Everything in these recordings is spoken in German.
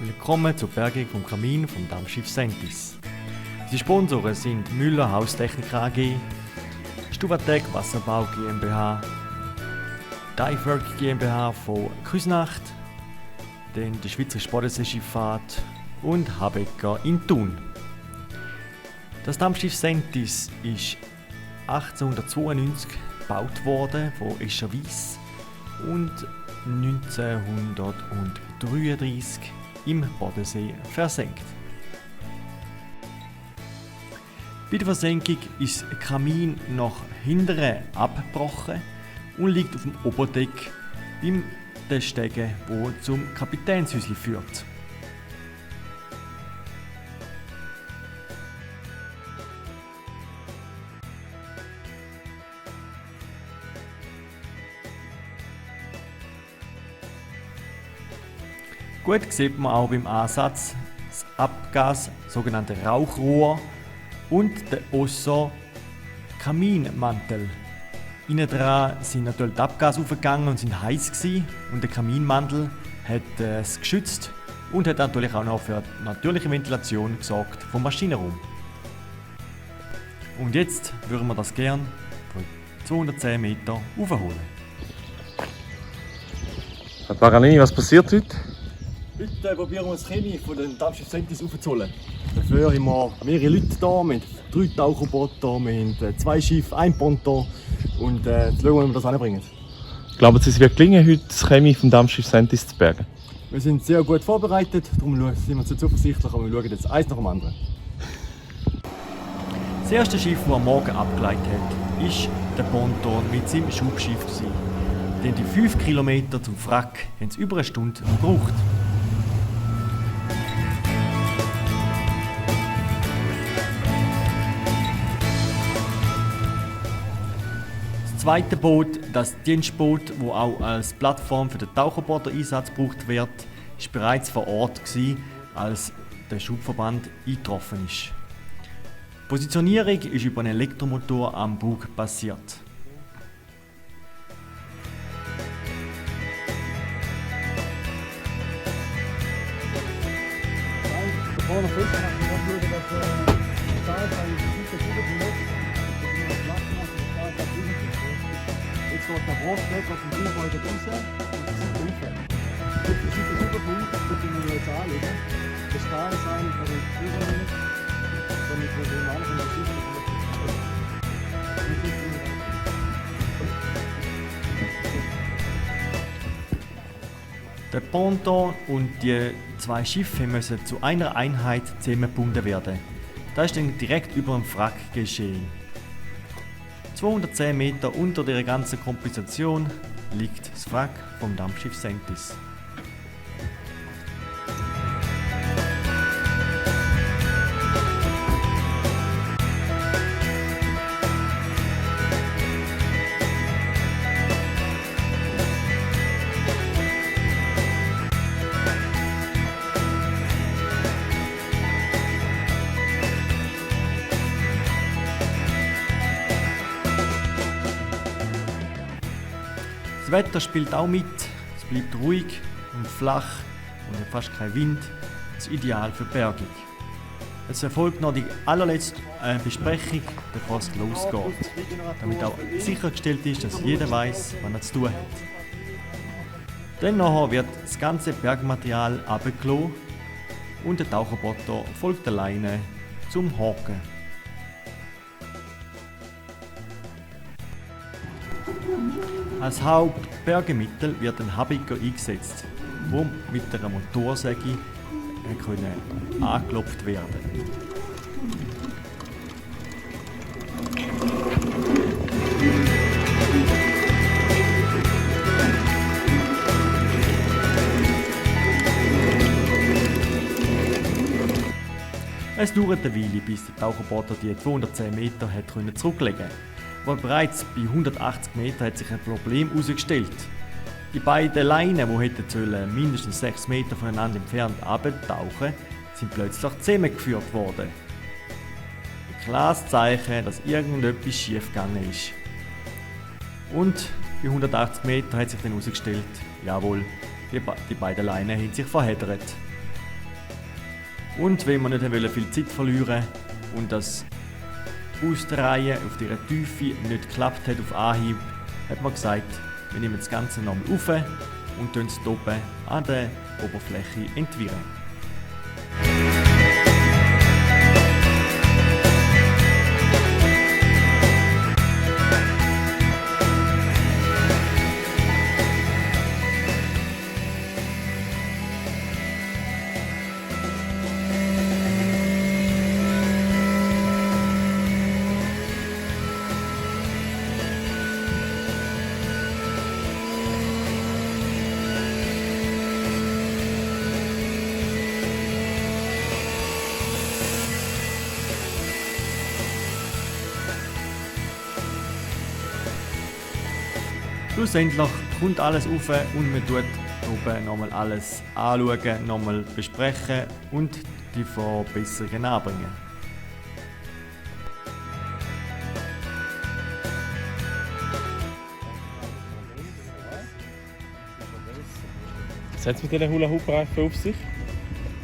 Willkommen zur Bergung vom Kamin vom Dampfschiff Sentis. Die Sponsoren sind Müller Haustechnik AG, Stuvatec Wasserbau GmbH, Divework GmbH von Küsnacht, dann die Schweizerische Bodenseeschifffahrt und Habecker in Thun. Das Dampfschiff Sentis ist 1892 gebaut worden von Escherwies und 1933 im Bodensee versenkt. Bei der Versenkung ist der Kamin nach hinten abgebrochen und liegt auf dem Oberdeck beim der Stege, wo zum Kapitänshäuschen führt. Gut sieht man auch beim Ansatz das Abgas, sogenannte Rauchrohr und der Osso Kaminmantel. Innen dran sind natürlich die Abgase aufgegangen und sind heiß gewesen, und der Kaminmantel hat es geschützt und hat natürlich auch noch für natürliche Ventilation gesorgt vom Maschinenraum. Und jetzt würden wir das gerne von 210 Meter aufholen. Herr Paganini, was passiert heute? Heute probieren wir das Chemie von den Dampfschiff Sentis aufzuholen. Dafür haben wir mehrere Leute hier. Wir haben 3 Taucherroboter, wir haben 2 Schiffe, 1 Ponton. Und jetzt schauen wir, wie wir das anbringen. Glauben Sie, es wird gelingen, heute das Chemie vom Dampfschiff Sentis zu bergen? Wir sind sehr gut vorbereitet, darum sind wir zu zuversichtlich, aber wir schauen jetzt eins nach dem anderen. Das erste Schiff, das am Morgen abgeleitet hat, war der Ponton mit seinem Schubschiff. Denn die 5 Kilometer zum Wrack haben es über eine Stunde gebraucht. Das zweite Boot, das Dienstboot, das auch als Plattform für den Taucherboot-Einsatz gebraucht wird, war bereits vor Ort, als der Schubverband eingetroffen ist. Die Positionierung ist über einen Elektromotor am Bug passiert. Vorne festmachen, dann schauen, dass der Stahl seine Füße gut benutzt. Jetzt geht der Rost weg aus dem Buchholder raus und das ist der Unfall. Das ist der Superpunkt, das können wir jetzt anlegen. Der Stahl ist eigentlich von den Führern nicht, damit wir den anderen das Schiff nicht Der Ponton und die 2 Schiffe müssen zu einer Einheit zusammengebunden werden. Das ist dann direkt über dem Wrack geschehen. 210 Meter unter der ganzen Kompensation liegt das Wrack vom Dampfschiff Sentis. Das Wetter spielt auch mit, es bleibt ruhig und flach und hat fast keinen Wind, das ist ideal für die Bergung. Es erfolgt noch die allerletzte Besprechung, bevor es losgeht, damit auch sichergestellt ist, dass jeder weiß, was er zu tun hat. Dann nachher wird das ganze Bergmaterial abgelassen und der Taucherbotter folgt der Leine zum Haken. Als Hauptbergemittel wird ein Habecker eingesetzt, der mit einer Motorsäge angeklopft werden konnte. Es dauert eine Weile, bis der Taucherbotter die 210 Meter zurücklegen konnte. Aber bereits bei 180 Metern hat sich ein Problem herausgestellt. Die beiden Leinen, die hätten mindestens 6 Meter voneinander entfernt abtauchen, sind plötzlich zusammengeführt worden. Ein klares Zeichen, dass irgendetwas schief gegangen ist. Und bei 180 Metern hat sich dann herausgestellt, jawohl, die beiden Leinen haben sich verheddert. Und wenn wir nicht viel Zeit verlieren und das Ausdrehen auf dieser Tiefe nicht geklappt hat auf Anhieb, hat man gesagt, wir nehmen das Ganze nochmal auf und es oben an der Oberfläche entwirren. Schlussendlich kommt alles rauf und man tut oben nochmal alles anschauen, nochmal besprechen und die Verbesserungen anbringen. Was hat es mit diesen Hula-Hoop-Reifen auf sich?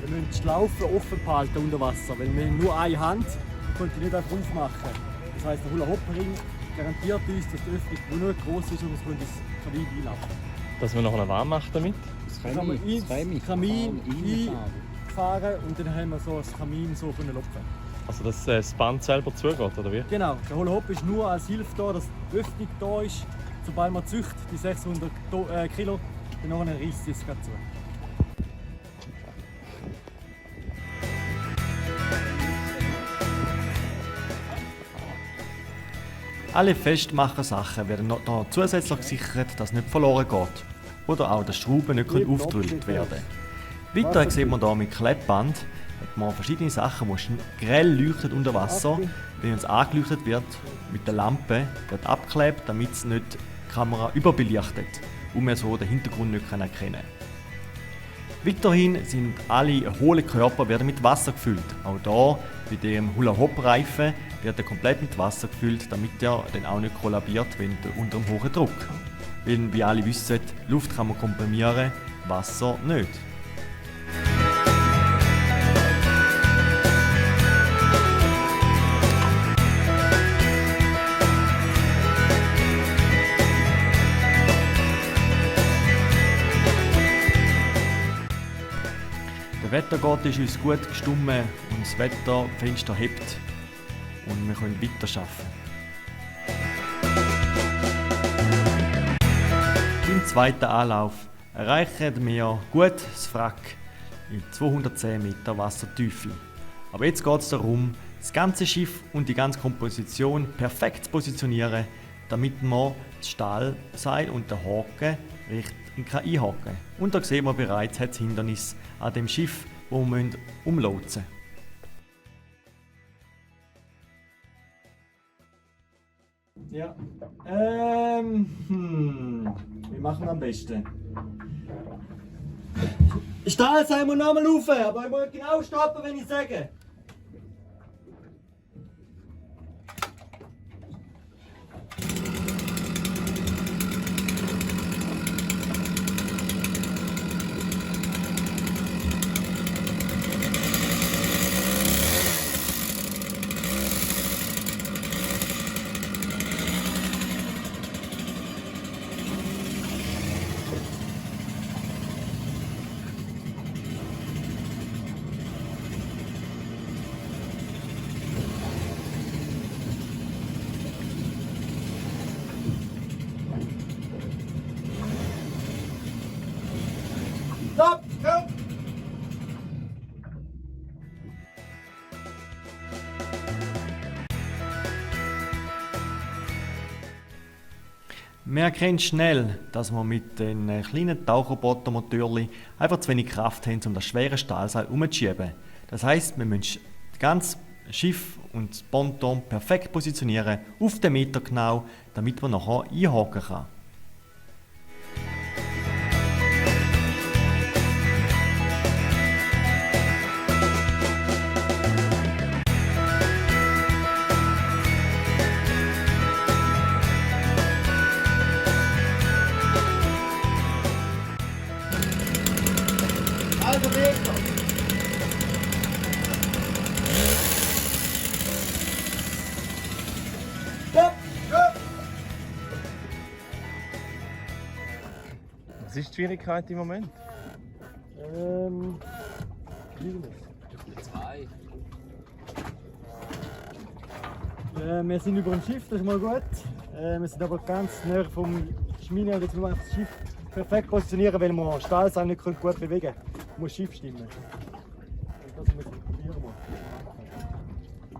Wir müssen die Schlaufe offen behalten unter Wasser, weil wir nur eine Hand können die nicht einfach aufmachen. Das heisst, der Hula-Hoop-Ring garantiert uns, dass die Öffnung, die nur groß ist, und wir können ins Kamin einlaufen. Dass man nachher warm macht damit? Dann kann man ins Kamin einfahren und dann haben wir so ein Kamin so lupfen. Also dass das Band selber zugeht, oder wie? Genau, der Hula-Hoop ist nur als Hilfe da, dass die Öffnung da ist. Sobald man züchtet, die 600 Kilo, dann reißt es gerade zu. Alle Festmacher-Sachen werden noch zusätzlich gesichert, dass nicht verloren geht. Oder auch, dass Schrauben nicht aufgedrückt werden. Weiter sieht man hier mit Klebband hat man verschiedene Sachen, die grell leuchten unter Wasser. Wenn es angeleuchtet wird mit der Lampe, wird abgeklebt, damit es nicht die Kamera überbelichtet und man so den Hintergrund nicht erkennen kann. Weiterhin sind alle hohlen Körper werden mit Wasser gefüllt. Auch hier bei dem Hula-Hoop-Reifen wird er komplett mit Wasser gefüllt, damit er dann auch nicht kollabiert unter dem hohen Druck. Weil, wie alle wissen, Luft kann man komprimieren, Wasser nicht. Der Wettergott ist uns gut gestimmt und das Wetterfenster hebt und wir können weiter arbeiten. Im zweiten Anlauf erreichen wir gut das Wrack in 210 Meter Wassertiefe. Aber jetzt geht es darum, das ganze Schiff und die ganze Komposition perfekt zu positionieren, damit man das Stahlseil und den Haken richtig einhaken kann. Und da sehen wir bereits das Hindernis an dem Schiff, das wir umlotsen müssen. Ja. Wie machen wir am besten? Stahlseil muss nochmal rauf, aber ich muss genau stoppen, wenn ich sage. Stopp! Stopp! Wir erkennen schnell, dass wir mit den kleinen Taucherbootmotoren einfach zu wenig Kraft haben, um das schwere Stahlseil umzuschieben. Das heisst, wir müssen das ganze Schiff und das Ponton perfekt positionieren, auf den Meter genau, damit man nachher einhaken kann. Also Meter. Was ist die Schwierigkeit im Moment? Folgendes. 2. Wir sind über dem Schiff, das ist mal gut. Wir sind aber ganz nah vom Schmine und jetzt müssen wir das Schiff perfekt positionieren, weil wir Stahlseil nicht gut bewegen können. Muss das Schiff stimmen. Und das müssen wir probieren.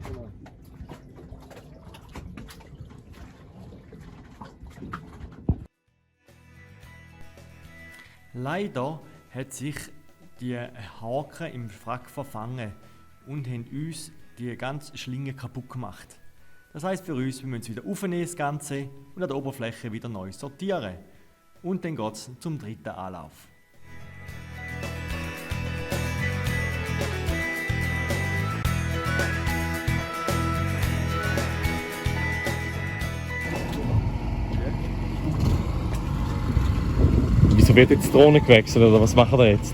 Genau. Leider hat sich die Haken im Wrack verfangen und haben uns die ganze Schlinge kaputt gemacht. Das heisst für uns, wir müssen es wieder aufnehmen, das Ganze, und an der Oberfläche wieder neu sortieren. Und dann geht es zum dritten Anlauf. Wieso wird jetzt die Drohne gewechselt oder was machen wir jetzt?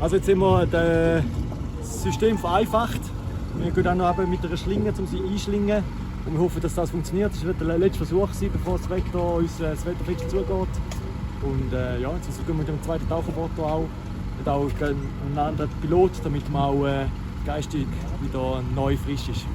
Also jetzt haben wir das System vereinfacht. Wir gehen dann noch mit einer Schlinge, um sie einschlingen. Und wir hoffen, dass das funktioniert. Das wird der letzte Versuch sein, bevor das Wetterfenster zugeht. Und ja, jetzt gehen wir mit dem zweiten Taucherboot hier auch. Und auch einen anderen Pilot, damit man auch geistig wieder neu frisch ist.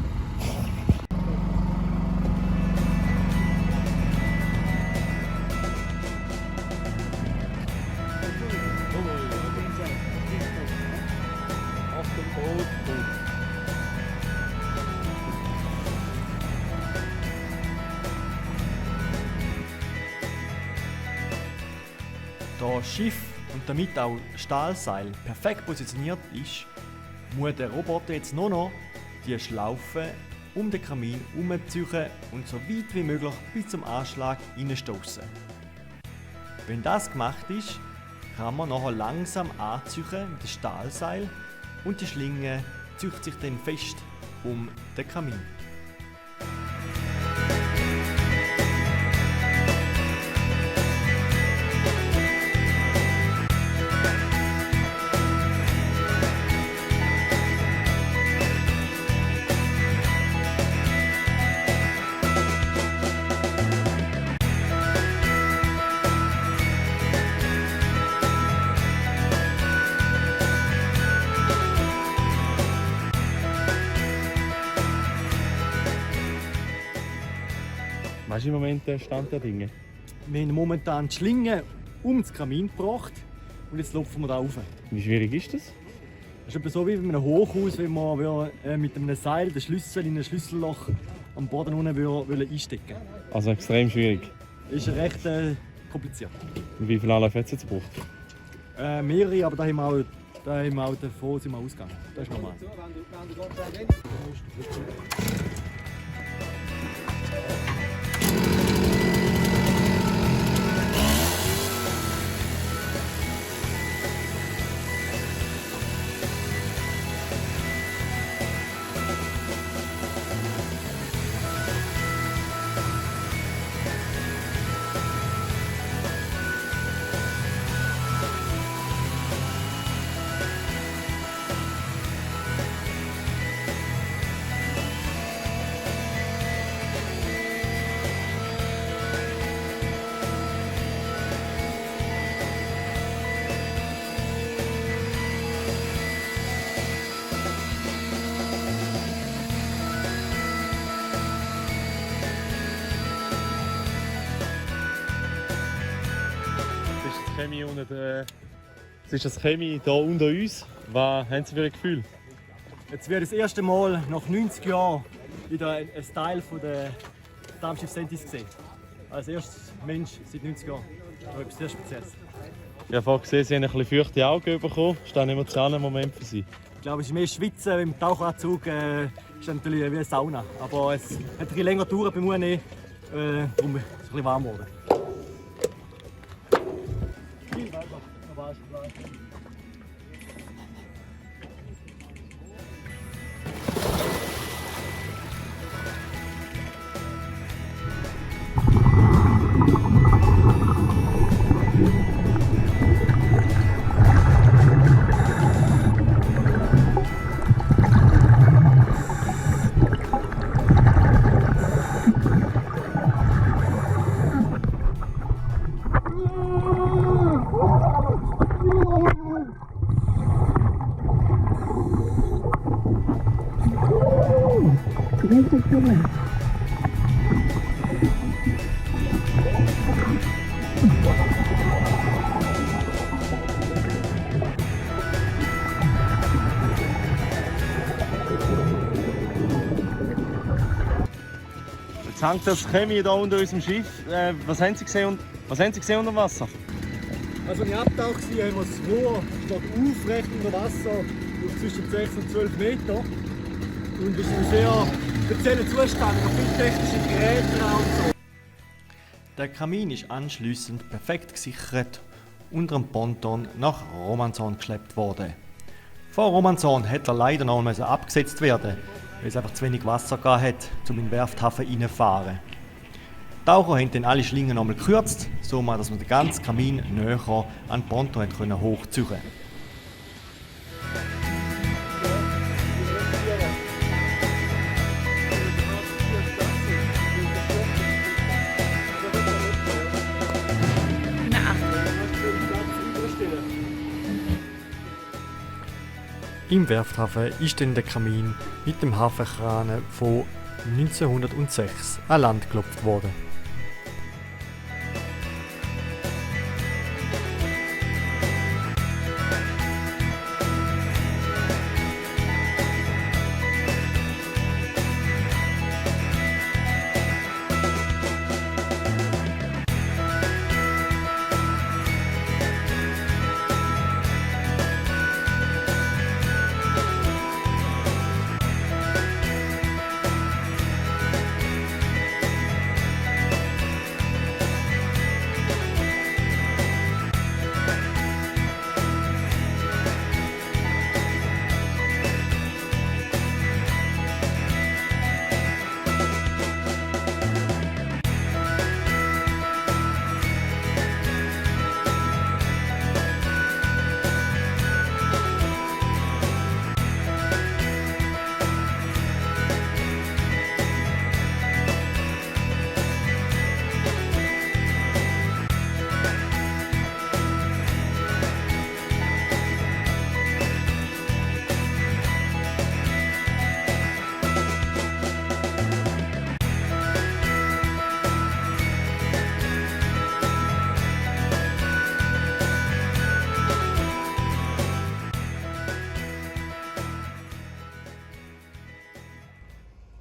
Da das Schiff und damit auch das Stahlseil perfekt positioniert ist, muss der Roboter jetzt nur noch die Schlaufe um den Kamin herumziehen und so weit wie möglich bis zum Anschlag hineinstoßen. Wenn das gemacht ist, kann man nachher langsam anziehen mit dem Stahlseil und die Schlinge zieht sich dann fest um den Kamin. Was ist im Moment der Stand der Dinge? Wir haben momentan die Schlinge um das Kamin gebracht und jetzt lupfen wir da rauf. Wie schwierig ist das? Das ist etwa so wie bei einem Hochhaus, wenn man mit einem Seil den Schlüssel in ein Schlüsselloch am Boden unten einstecken will. Also extrem schwierig. Ist recht kompliziert. Und wie viele Anläufe hat es jetzt gebraucht? Mehrere, aber da haben wir auch davon sind wir ausgegangen. Das ist normal. Es ist das Chemie hier unter uns. Was haben Sie für ein Gefühl? Jetzt wird das erste Mal nach 90 Jahren wieder ein Teil von der Dampfschiff Sentis gesehen. Als erstes Mensch seit 90 Jahren. Das ist etwas sehr Spezielles. Ich habe vorhin gesehen, Sie haben ein bisschen feuchte Augen bekommen. Ist das ein emotionaler Moment für Sie? Ich glaube, es ist mehr Schwitzen. Im Tauchanzug ist natürlich wie eine Sauna. Aber es hat ein bisschen länger gedauert beim Aufnehmen, darum ist es ein bisschen warm geworden. Jetzt hängt das Chemie hier unter unserem Schiff. Was haben Sie gesehen unter Wasser? Also wenn ich abgetaucht war, haben wir das Rohr aufrecht unter Wasser auf zwischen 6 und 12 Meter. Und es ist ein sehr spezieller Zustand, noch viel technische Geräte dran und so. Der Kamin ist anschliessend perfekt gesichert unter dem Ponton nach Romanzon geschleppt worden. Vor Romanzon hätte er leider noch einmal abgesetzt werden, weil es einfach zu wenig Wasser hat, um in den Werfthafen reinzufahren. Die Taucher haben dann alle Schlingen noch einmal gekürzt, so dass man den ganzen Kamin näher an den Ponton hochziehen konnte. Im Werfthafen ist dann der Kamin mit dem Hafenkran von 1906 an Land geklopft worden.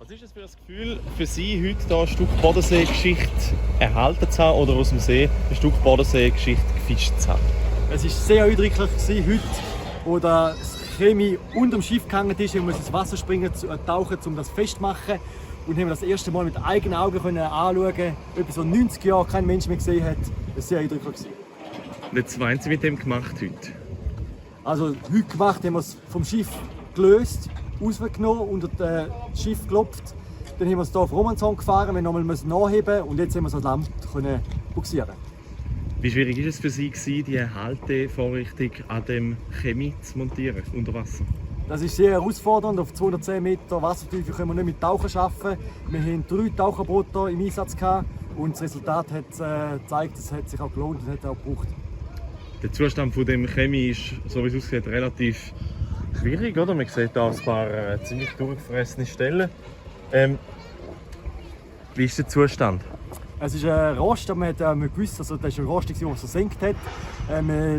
Was ist es für ein Gefühl für Sie, heute hier ein Stück Bodensee-Geschichte erhalten zu haben oder aus dem See ein Stück Bodensee-Geschichte gefischt zu haben? Es war sehr eindrücklich heute, wo das Chemie unter dem Schiff gehangen ist. Wir mussten ins Wasser springen, tauchen, um das festzumachen. Und haben das erste Mal mit eigenen Augen anschauen können. Etwas, was 90 Jahre kein Mensch mehr gesehen hat. Das war sehr eindrücklich. Und jetzt, was haben Sie mit dem gemacht heute? Also heute gemacht haben wir es vom Schiff gelöst, rausgenommen, unter das Schiff geklopft. Dann haben wir es hier auf Romanzon gefahren, wir nochmal nachheben und jetzt haben wir es an Land buxieren. Wie schwierig war es für Sie, die Haltevorrichtung an dem Chemie zu montieren, unter Wasser? Das ist sehr herausfordernd. Auf 210 Meter Wassertiefe können wir nicht mit Tauchen arbeiten. Wir haben 3 Taucherboote im Einsatz gehabt und das Resultat hat gezeigt, es hat sich auch gelohnt und hat auch gebraucht. Der Zustand von dem Chemie ist, so wie es aussieht, relativ schwierig, oder? Man sieht hier ein paar ziemlich durchgefressene Stellen. Wie ist der Zustand? Es ist ein Rost, aber man hat gewusst, also das ist ein Rost, der sich versenkt hat.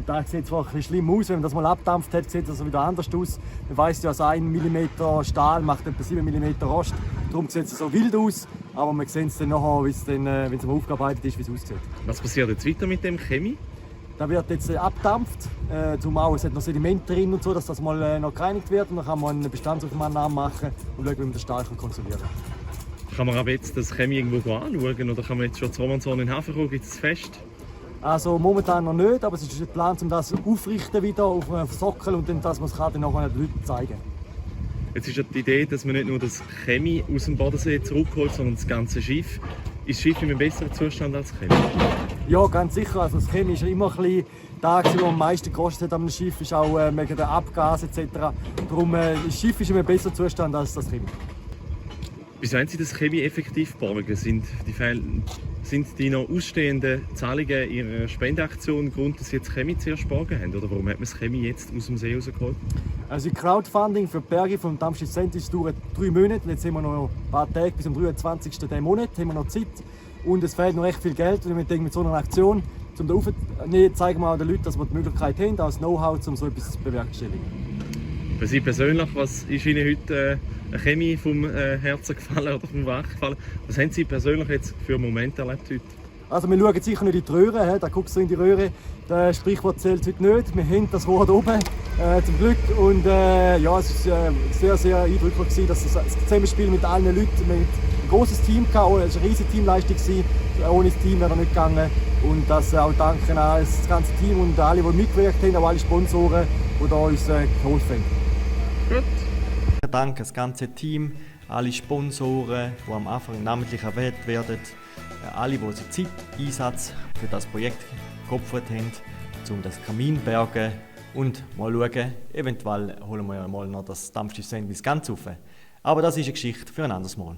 Da sieht zwar ein bisschen schlimm aus, wenn man das mal abdampft hat, sieht das wieder anders aus. Man weiss ja, dass 1 mm Stahl macht etwa 7 mm Rost. Darum sieht es so wild aus, aber man sieht es dann nachher, wenn es aufgearbeitet ist, wie es aussieht. Was passiert jetzt weiter mit dem Chemie? Da wird jetzt abgedampft, es hat noch Sediment drin und so, dass das mal noch gereinigt wird. Und dann kann man eine Bestandsaufnahme machen und schauen, wie man den Stahl konservieren kann. Kann man aber jetzt das Chemie irgendwo anschauen oder kann man jetzt schon zu Romanzon in den Hafen kommen? Gibt es Fest? Also momentan noch nicht, aber es ist geplant, um das aufrichten wieder auf einen Sockel und dann, dass man es dann nachher den Leuten zeigen kann. Jetzt ist ja die Idee, dass man nicht nur das Chemie aus dem Bodensee zurückholt, sondern das ganze Schiff. Ist das Schiff in einem besseren Zustand als das Chemie? Ja, ganz sicher. Also das Chemie ist immer ein bisschen da, was am meisten gekostet hat am Schiff, ist auch wegen der Abgase etc. Darum das Schiff ist in einem besseren Zustand als das Chemie. Wieso haben Sie das Chemie effektiv geborgen? Sind die Sind die noch ausstehenden Zahlungen Ihrer Spendeaktion Grund, dass Sie jetzt Chemie zuerst geborgen haben? Oder warum hat man das Chemie jetzt aus dem See rausgeholt? Also die Crowdfunding für die Berge vom Dampfschiff Sentis dauert 3 Monate. Jetzt haben wir noch ein paar Tage bis zum 23. diesen Monat haben wir noch Zeit. Und es fehlt noch recht viel Geld. Und wir denken, mit so einer Aktion zum Aufnehmen zeigen wir auch den Leuten, dass wir die Möglichkeit haben, auch das Know-how, um so etwas zu bewerkstelligen. Für Sie persönlich, was ist Ihnen heute eine Chemie vom Herzen gefallen oder vom Wach gefallen? Was haben Sie persönlich jetzt für einen Moment erlebt heute? Also wir schauen sicher nicht in die Röhre, da guckst du in die Röhre. Das Sprichwort zählt heute nicht. Wir haben das Rohr da oben, zum Glück. Und ja, es war sehr, sehr eindrücklich, dass das Zusammenspiel mit allen Leuten, wir hatten ein großes Team, es war eine riesige Teamleistung. Ohne das Team wäre es nicht gegangen. Und das auch danken an das ganze Team und alle, die mitgewirkt haben, auch alle Sponsoren, die da uns geholfen haben. Gut. Danke das ganze Team, alle Sponsoren, die am Anfang namentlich erwähnt werden, alle, die sich Zeit, Einsatz für das Projekt geopfert haben, um das Kamin zu bergen und mal schauen, eventuell holen wir ja mal noch das Dampfschiff Sentis ganz rauf. Aber das ist eine Geschichte für ein anderes Mal.